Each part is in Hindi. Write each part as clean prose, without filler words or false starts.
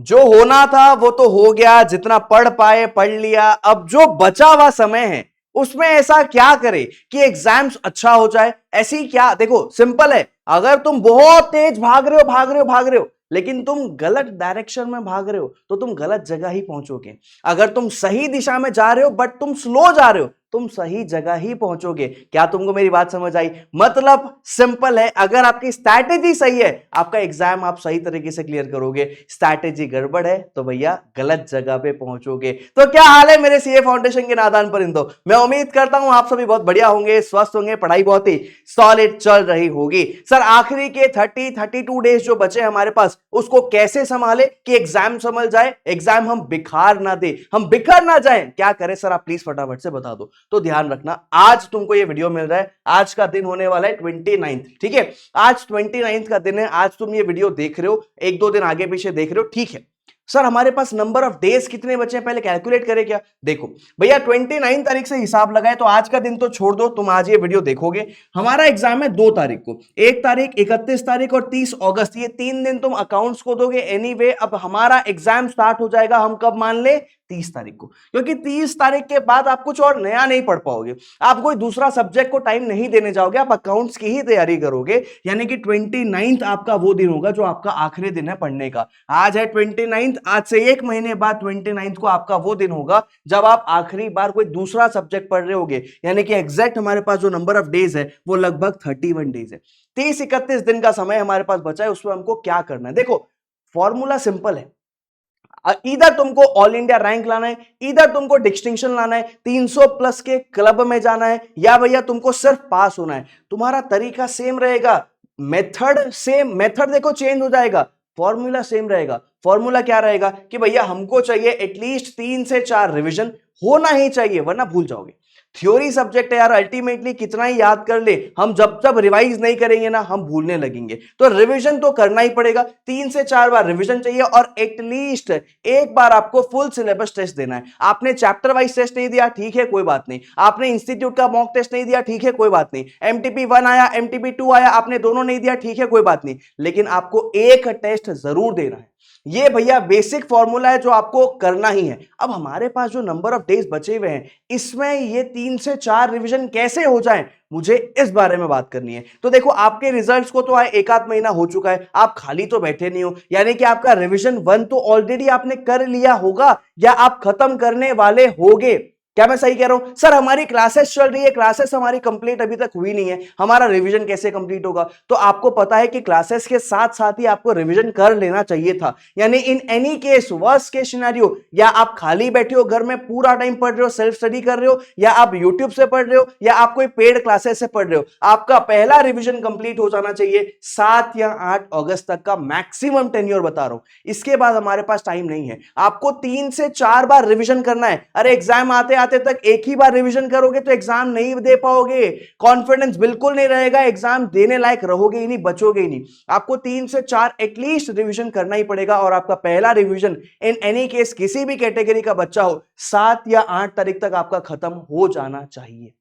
जो होना था वो तो हो गया, जितना पढ़ पाए पढ़ लिया। अब जो बचा हुआ समय है उसमें ऐसा क्या करे कि एग्जाम्स अच्छा हो जाए। ऐसी क्या, देखो सिंपल है, अगर तुम बहुत तेज भाग रहे हो भाग रहे हो भाग रहे हो लेकिन तुम गलत डायरेक्शन में भाग रहे हो तो तुम गलत जगह ही पहुंचोगे। अगर तुम सही दिशा में जा रहे हो बट तुम स्लो जा रहे हो, तुम सही जगह ही पहुंचोगे। क्या तुमको मेरी बात समझ आई? मतलब सिंपल है, अगर आपकी स्ट्रैटेजी सही है आपका एग्जाम आप सही तरीके से क्लियर करोगे। स्ट्रैटेजी गड़बड़ है तो भैया गलत जगह पे पहुंचोगे। तो क्या हाल है मेरे सीए फाउंडेशन के नादान परिंदों? मैं उम्मीद करता हूं आप सभी बहुत बढ़िया होंगे, स्वस्थ होंगे, पढ़ाई बहुत ही सॉलिड चल रही होगी। सर आखिरी के 32 डेज जो बचे हमारे पास उसको कैसे संभाले कि एग्जाम संभल जाए, एग्जाम हम बिखार ना दे, हम बिखर ना जाए। क्या करें सर, आप प्लीज फटाफट से बता दो। तो ध्यान रखना, आज तुमको ये वीडियो मिल रहा है, आज का दिन होने वाला है 29, ठीक है? आज 29 का दिन है, आज तुम ये वीडियो देख रहे हो, एक दो दिन आगे पीछे देख रहे हो, ठीक है? सर हमारे पास नंबर ऑफ डेज कितने बचे हैं पहले कैलकुलेट करें क्या? देखो भैया 29 तारीख से हिसाब लगाए तो आज का दिन तो छोड़ दो, तुम आज ये वीडियो देखोगे। हमारा एग्जाम है 2 तारीख को, 1 तारीख, 31 तारीख और 30 अगस्त, ये 3 दिन तुम अकाउंट्स को दोगे। एनीवे अब हमारा एग्जाम स्टार्ट हो जाएगा, हम कब मान ले? 30 तारीख को, क्योंकि 30 तारीख के बाद आप कुछ और नया नहीं पढ़ पाओगे, आप कोई दूसरा सब्जेक्ट को टाइम नहीं देने जाओगे, आप अकाउंट्स की ही तैयारी करोगे। यानी कि 29 आपका वो दिन होगा जो आपका आखिरी दिन है पढ़ने का। आज है 29, आज से एक महीने बाद 29 को आपका वो दिन होगा जब आप आखिरी बार कोई दूसरा सब्जेक्ट पढ़ रहे होगे। यानी कि एग्जैक्ट हमारे पास जो नंबर ऑफ डेज है वो लगभग 31 डेज है। 30-31 दिन का समय हमारे पास बचा है, उसमें हमको क्या करना है? देखो फॉर्मूला सिंपल है, इधर तुमको ऑल इंडिया रैंक लाना है, इधर तुमको डिस्टिंक्शन लाना है, 300 प्लस के क्लब में जाना है, या भैया तुमको सिर्फ पास होना है। तुम्हारा तरीका सेम रहेगा, मेथड सेम, मेथड देखो चेंज हो जाएगा, फॉर्मूला सेम रहेगा। फॉर्मूला क्या रहेगा कि भैया हमको चाहिए एटलीस्ट 3 से 4 रिवीजन होना ही चाहिए, वरना भूल जाओगे। थ्योरी सब्जेक्ट है यार, अल्टीमेटली कितना ही याद कर ले, हम जब जब रिवाइज नहीं करेंगे ना हम भूलने लगेंगे। तो रिवीजन तो करना ही पड़ेगा, 3 से 4 बार रिवीजन चाहिए और एटलीस्ट एक बार आपको फुल सिलेबस टेस्ट देना है। आपने चैप्टर वाइज टेस्ट नहीं दिया, ठीक है कोई बात नहीं। आपने इंस्टीट्यूट का मॉक टेस्ट नहीं दिया, ठीक है कोई बात नहीं। एमटीपी 1 आया, एमटीपी 2 आया, आपने दोनों नहीं दिया, ठीक है कोई बात नहीं, लेकिन आपको एक टेस्ट जरूर देना है। ये भैया बेसिक फॉर्मूला है जो आपको करना ही है। अब हमारे पास जो नंबर ऑफ डेज बचे हुए हैं इसमें ये 3 से 4 रिवीजन कैसे हो जाएं, मुझे इस बारे में बात करनी है। तो देखो आपके रिजल्ट्स को तो आए 1 आध महीना हो चुका है, आप खाली तो बैठे नहीं हो, यानी कि आपका रिवीजन 1 तो ऑलरेडी आपने कर लिया होगा या आप खत्म करने वाले होगे। क्या मैं सही कह रहा हूं? सर हमारी क्लासेस चल रही है, क्लासेस हमारी कंप्लीट अभी तक हुई नहीं है, हमारा रिवीजन कैसे कंप्लीट होगा? तो आपको पता है कि क्लासेस के साथ साथ ही आपको रिवीजन कर लेना चाहिए था। यानी in any case worst case scenario, या आप खाली बैठे हो घर में पूरा टाइम पढ़ रहे हो, सेल्फ स्टडी कर रहे हो, या आप यूट्यूब से पढ़ रहे हो, या आप कोई पेड क्लासेस से पढ़ रहे हो, आपका पहला रिवीजन कंप्लीट हो जाना चाहिए 7 या 8 अगस्त तक का मैक्सिमम टेन्योर बता रहा हूं। इसके बाद हमारे पास टाइम नहीं है, आपको 3 से 4 बार रिवीजन करना है। अरे एग्जाम आते आते तक एक ही बार रिवीजन करोगे तो एग्जाम नहीं दे पाओगे, कॉन्फिडेंस बिल्कुल नहीं रहेगा, एग्जाम देने लायक रहोगे ही नहीं, बचोगे ही नहीं। आपको 3 से 4 एटलीस्ट रिवीजन करना ही पड़ेगा और आपका पहला रिवीजन इन एनी केस किसी भी कैटेगरी का बच्चा हो 7 या 8 तारीख तक आपका खत्म हो जाना चाहिए।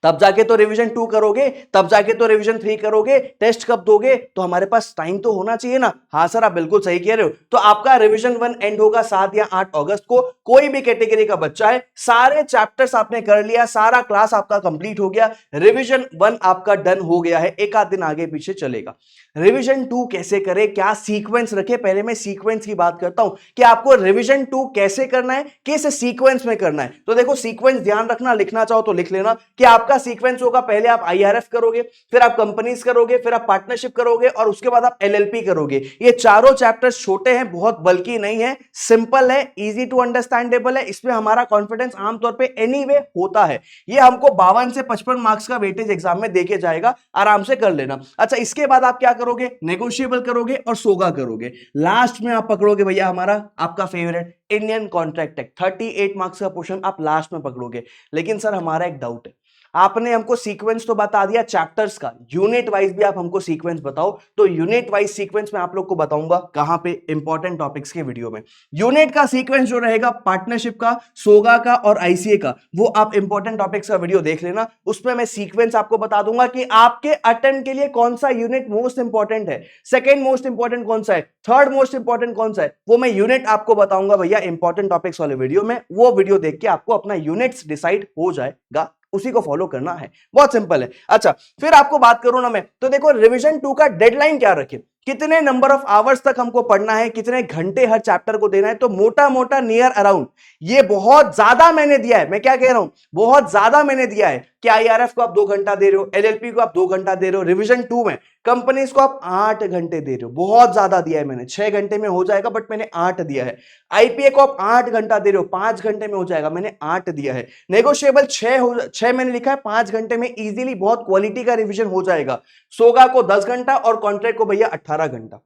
तब जाके तो रिवीजन 2 करोगे, तब जाके तो रिवीजन 3 करोगे, टेस्ट कब दोगे? तो हमारे पास टाइम तो होना चाहिए ना। हाँ सर आप बिल्कुल सही कह रहे हो। तो आपका रिवीजन 1 एंड होगा 7 या 8 अगस्त को। कोई भी कैटेगरी का बच्चा है, सारे चैप्टर्स आपने कर लिया, सारा क्लास आपका कंप्लीट हो गया, रिवीजन 1 आपका डन हो गया है, एक आध दिन आगे पीछे चलेगा। रिवीजन 2 कैसे करें, क्या सीक्वेंस रखे? पहले मैं सीक्वेंस की बात करता हूं कि आपको रिवीजन 2 कैसे करना है, किस सीक्वेंस में करना है। तो देखो सीक्वेंस ध्यान रखना, लिखना चाहो तो लिख लेना कि आपका सीक्वेंस होगा, पहले आप आईआरएफ करोगे, फिर आप कंपनीज करोगे, फिर आप पार्टनरशिप करोगे और उसके बाद आप एलएलपी करोगे। ये चारों चैप्टर्स छोटे हैं, बहुत बल्कि नहीं है, सिंपल है, इजी टू अंडरस्टैंडेबल है, इसमें हमारा कॉन्फिडेंस आमतौर पे एनीवे होता है। ये हमको 52 से 55 मार्क्स का वेटेज एग्जाम में देके जाएगा, आराम से कर लेना। अच्छा इसके बाद आप क्या करोगे? नेगोशिएबल करोगे और सोगा करोगे। लास्ट में आप पकड़ोगे भैया हमारा आपका favourite Indian contract act, 38 marks का पोर्शन आप लास्ट में पकड़ोगे। लेकिन सर हमारा एक डाउट है, आपने हमको सीक्वेंस तो बता दिया चैप्टर्स का, यूनिट वाइज भी आप हमको सीक्वेंस बताओ। तो यूनिट वाइज सीक्वेंस मैं आप लोग को बताऊंगा कहां पे, इंपॉर्टेंट टॉपिक्स के वीडियो में। यूनिट का सीक्वेंस जो रहेगा पार्टनरशिप का, सोगा का और आईसीए का, वो आप इंपॉर्टेंट टॉपिक्स का वीडियो देख लेना। उसमें मैं सीक्वेंस आपको बता दूंगा कि आपके अटेम्प्ट के लिए कौन सा यूनिट मोस्ट इंपॉर्टेंट है, सेकंड मोस्ट इंपॉर्टेंट कौन सा है, थर्ड मोस्ट इंपॉर्टेंट कौन सा है, वो मैं यूनिट आपको बताऊंगा भैया इंपॉर्टेंट टॉपिक्स वाले वीडियो में। वो वीडियो देख के आपको अपना यूनिट्स डिसाइड हो जाएगा, उसी को फॉलो करना है, बहुत सिंपल है। अच्छा, फिर आपको बात करूं ना मैं, तो देखो रिवीजन 2 का डेडलाइन क्या रखे, कितने नंबर ऑफ आवर्स तक हमको पढ़ना है, कितने घंटे हर चैप्टर को देना है। तो मोटा मोटा नियर अराउंड, ये बहुत ज्यादा मैंने दिया है, मैं क्या कह रहा हूं, बहुत ज्यादा मैंने दिया है कि आईआरएफ को आप 2 घंटा दे रहे हो, एलएलपी को आप 2 घंटा दे रहे हो, रिवीजन 2 में कंपनीज को आप 8 घंटे दे रहे हो, बहुत ज्यादा दिया है मैंने। 6 घंटे में हो जाएगा बट मैंने 8 दिया है। आईपीए को आप 8 घंटा दे रहे हो, 5 घंटे में हो जाएगा, मैंने 8 दिया है। नेगोशिएबल 6 मैंने लिखा है, 5 घंटे में इजीली बहुत क्वालिटी का रिवीजन हो जाएगा। सोगा को 10 घंटा और कॉन्ट्रैक्ट को भैया 18 घंटा।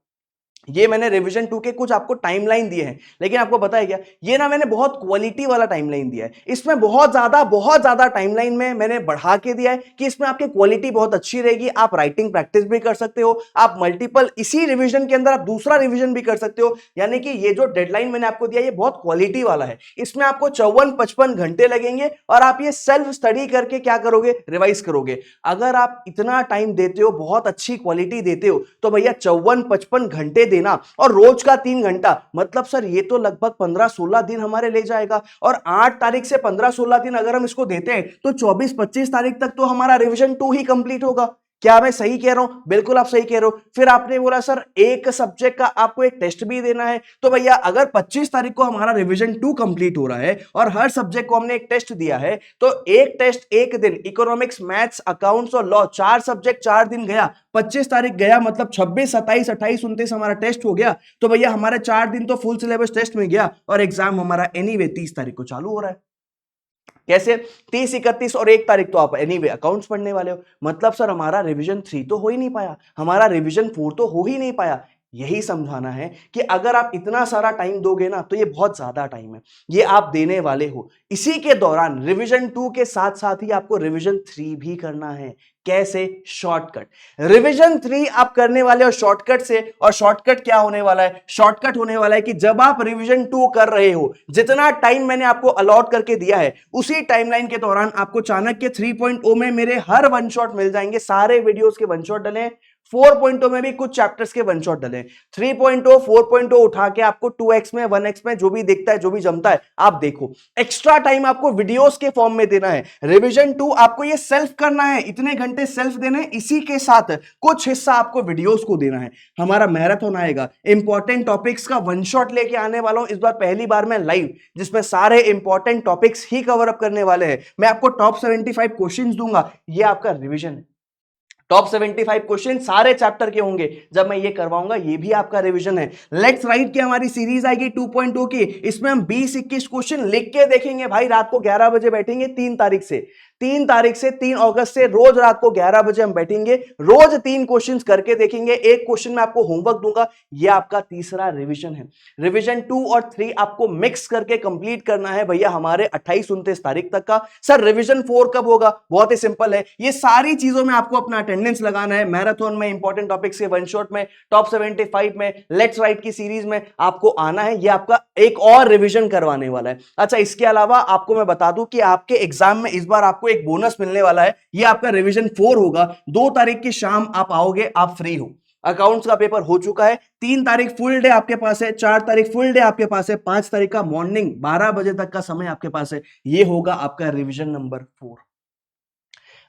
ये मैंने रिवीजन 2 के कुछ आपको टाइमलाइन दिए हैं, लेकिन आपको पता है क्या, ये ना मैंने बहुत क्वालिटी वाला टाइमलाइन दिया है। इसमें बहुत ज्यादा टाइमलाइन में मैंने बढ़ा के दिया है कि इसमें आपकी क्वालिटी बहुत अच्छी रहेगी। आप राइटिंग प्रैक्टिस भी कर सकते हो, आप मल्टीपल इसी रिवीजन के अंदर आप दूसरा रिवीजन भी कर सकते हो। यानी कि ये जो डेडलाइन मैंने आपको दिया, ये बहुत क्वालिटी वाला है। इसमें आपको 54-55 घंटे लगेंगे और आप ये सेल्फ स्टडी करके क्या करोगे, रिवाइज करोगे। अगर आप इतना टाइम देते हो, बहुत अच्छी क्वालिटी देते हो, तो भैया 54-55 घंटे देना और रोज का 3 घंटा, मतलब सर ये तो लगभग 15-16 दिन हमारे ले जाएगा। और 8 तारीख से 15-16 दिन अगर हम इसको देते हैं तो 24-25 तारीख तक तो हमारा रिवीजन 2 ही कंप्लीट होगा। क्या मैं सही कह रहा हूं? बिल्कुल आप सही कह रहे हो। फिर आपने बोला सर एक सब्जेक्ट का आपको एक टेस्ट भी देना है, तो भैया अगर 25 तारीख को हमारा रिवीजन 2 कंप्लीट हो रहा है और हर सब्जेक्ट को हमने एक टेस्ट दिया है, तो एक टेस्ट एक दिन, इकोनॉमिक्स, मैथ्स, अकाउंट्स और लॉ, 4 सब्जेक्ट 4 दिन गया, 25 तारीख गया, मतलब 26, 27, 28, 29 हमारा टेस्ट हो गया। तो भैया हमारे 4 दिन तो फुल सिलेबस टेस्ट में गया और एग्जाम हमारा एनीवे 30 तारीख को चालू हो रहा है। कैसे? 30, 31 और 1 तारीख तो आप एनीवे अकाउंट्स पढ़ने वाले हो। मतलब सर हमारा रिवीजन 3 तो हो ही नहीं पाया, हमारा रिवीजन 4 तो हो ही नहीं पाया। यही समझाना है कि अगर आप इतना सारा टाइम दोगे ना, तो ये बहुत ज्यादा टाइम है, ये आप देने वाले हो। इसी के दौरान रिवीजन 2 के साथ साथ ही आपको रिवीजन 3 भी करना है। कैसे? शॉर्टकट। रिवीजन 3 आप करने वाले हो शॉर्टकट से, और शॉर्टकट क्या होने वाला है? शॉर्टकट होने वाला है कि जब आप रिवीजन 2 कर रहे हो, जितना टाइम मैंने आपको अलॉट करके दिया है, उसी टाइमलाइन के दौरान आपको चाणक्य 3.0 में मेरे हर वन शॉट मिल जाएंगे। सारे वीडियोस के वन शॉट डले, 4.0 में भी कुछ चैप्टर्स के वन शॉट डले। 3.0, 4.0 उठा के आपको 2x में, 1x में जो भी दिखता है, जो भी जमता है, आप देखो। एक्स्ट्रा टाइम आपको वीडियोस के फॉर्म में देना है। रिवीजन 2 आपको ये सेल्फ करना है, इतने घंटे सेल्फ देने, इसी के साथ कुछ हिस्सा आपको वीडियोस को देना है। हमारा मैराथन आएगा, इंपॉर्टेंट टॉपिक्स का वन शॉट लेके आने वाला हूं इस बार, पहली बार मैं लाइव, जिसमें सारे इंपॉर्टेंट टॉपिक्स ही कवर अप करने वाले हैं। मैं आपको टॉप 75 क्वेश्चंस दूंगा, ये आपका रिवीजन है। टॉप 75 क्वेश्चन सारे चैप्टर के होंगे जब मैं ये करवाऊंगा, ये भी आपका रिवीजन है। लेट्स राइट की हमारी सीरीज आएगी 2.2 की, इसमें हम 20-21 क्वेश्चन लिख के देखेंगे भाई। रात को 11 बजे बैठेंगे 3 तारीख से, 3 तारीख से 3 अगस्त से रोज रात को 11 बजे हम बैठेंगे, रोज 3 क्वेश्चंस करके देखेंगे। एक क्वेश्चन में आपको होमवर्क दूंगा, ये आपका तीसरा रिवीजन है। रिवीजन 2 और 3 आपको मिक्स करके कंप्लीट करना है भैया हमारे 28-29 तारीख तक का। सर रिवीजन 4 कब होगा? बहुत ही सिंपल है, ये सारी चीजों में आपको अपना अटेंडेंस लगाना है। मैराथन में, इंपॉर्टेंट टॉपिक्स के वन शॉट में, टॉप 75 में, लेट्स राइट की सीरीज में आपको आना है। ये आपका एक और रिवीजन करवाने वाला है। अच्छा, इसके अलावा आपको मैं बता दूं कि आपके एग्जाम में इस बार आपको एक बोनस मिलने वाला है, ये आपका रिवीजन 4 होगा। 2 तारीख की शाम आप आओगे, आप फ्री हो, अकाउंट्स का पेपर हो चुका है। 3 तारीख फुल डे आपके पास है, 4 तारीख फुल डे आपके पास है, 5 तारीख का मॉर्निंग 12 बजे तक का समय आपके पास है। ये होगा आपका रिवीजन नंबर 4।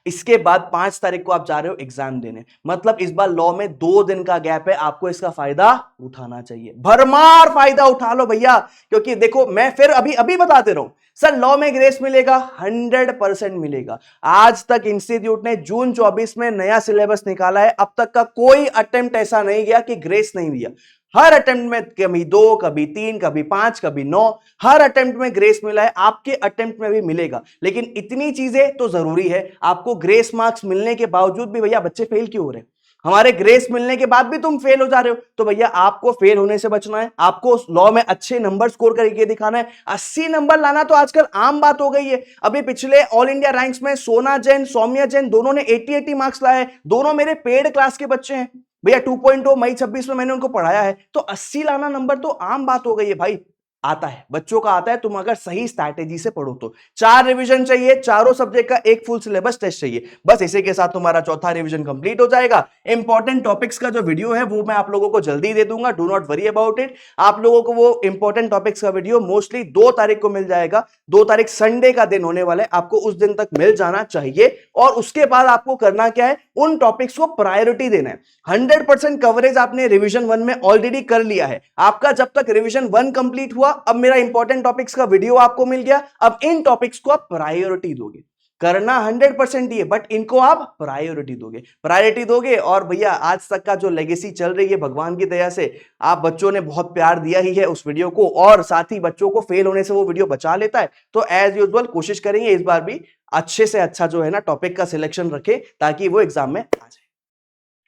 इसके बाद 5 तारीख को आप जा रहे हो एग्जाम देने, मतलब इस बार लॉ में 2 दिन का गैप है, आपको इसका फायदा उठाना चाहिए, भरमार फायदा उठा लो भैया। क्योंकि देखो मैं फिर अभी बता दे रहा हूं, सर लॉ में ग्रेस मिलेगा, 100% मिलेगा। आज तक इंस्टीट्यूट ने जून 24 में नया सिलेबस निकाला है, अब तक का कोई अटेम्प्ट ऐसा नहीं गया कि ग्रेस नहीं दिया। हर अटेम्प्ट में कभी 2, कभी 3, कभी 5, कभी 9, हर अटेम्प्ट में ग्रेस मिला है, आपके अटेम्प्ट में भी मिलेगा। लेकिन इतनी चीजें तो जरूरी है, आपको ग्रेस मार्क्स मिलने के बावजूद भी भैया बच्चे फेल क्यों हो रहे हैं? हमारे ग्रेस मिलने के बाद भी तुम फेल हो जा रहे हो। तो भैया आपको फेल होने से बचना है, आपको उस लॉ में अच्छे नंबर स्कोर करके दिखाना है। 80 नंबर लाना तो आजकल आम बात हो गई है। अभी पिछले ऑल इंडिया रैंक्स में सोना जैन, सौम्या जैन दोनों ने 80 मार्क्स लाए। दोनों मेरे पेड क्लास के बच्चे हैं भैया। 2.0 मई 26 में मैंने उनको पढ़ाया है। तो 80 लाना नंबर तो आम बात हो गई है भाई। आता है, बच्चों का आता है, तुम अगर सही स्ट्रैटेजी से पढ़ो तो। 4 रिवीजन चाहिए, चारों सब्जेक्ट का एक फुल सिलेबस टेस्ट चाहिए। बस इसी के साथ तुम्हारा चौथा रिवीजन कंप्लीट हो जाएगा। इंपॉर्टेंट टॉपिक्स का जो वीडियो है वो मैं आप लोगों को जल्दी दे दूंगा, do not worry about it. आप लोगों को वो इंपॉर्टेंट टॉपिक्स का वीडियो मोस्टली 2 तारीख को मिल जाएगा। 2 तारीख संडे का दिन होने वाला है, आपको उस दिन तक मिल जाना चाहिए। और उसके बाद आपको करना क्या है, उन टॉपिक्स को प्रायोरिटी देना है। 100% कवरेज आपने रिवीजन 1 में ऑलरेडी कर लिया है। आपका जब तक रिवीजन 1 कंप्लीट हुआ, अब मेरा इंपॉर्टेंट टॉपिक्स का वीडियो आपको मिल गया। अब इन टॉपिक्स को आप प्रायोरिटी दोगे। करना 100% ही है, बट इनको आप प्रायोरिटी दोगे। और भैया आज तक का जो लेगेसी चल रही है, भगवान की दया से आप बच्चों ने बहुत प्यार दिया ही है उस वीडियो को, और साथ ही बच्चों को फेल होने से वो वीडियो बचा लेता है। तो एज यूजुअल कोशिश करेंगे इस बार भी अच्छे से अच्छा जो है ना टॉपिक का सिलेक्शन रखें, ताकि वो एग्जाम में आ जाए।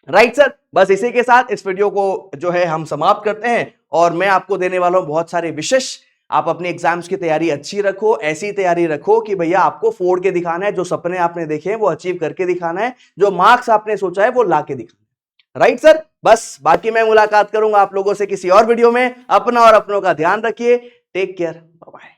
राइट सर, बस इसी के साथ इस वीडियो को जो है हम समाप्त करते हैं। और मैं आपको देने वाला हूं बहुत सारे विशेष। आप अपनी एग्जाम्स की तैयारी अच्छी रखो, ऐसी तैयारी रखो कि भैया आपको फोड़ के दिखाना है। जो सपने आपने देखे हैं वो अचीव करके दिखाना है, जो मार्क्स आपने सोचा है वो ला के दिखाना है। राइट सर, बस बाकी मैं मुलाकात करूंगा आप लोगों से किसी और वीडियो में। अपना और अपनों का ध्यान रखिए। Take care, bye bye.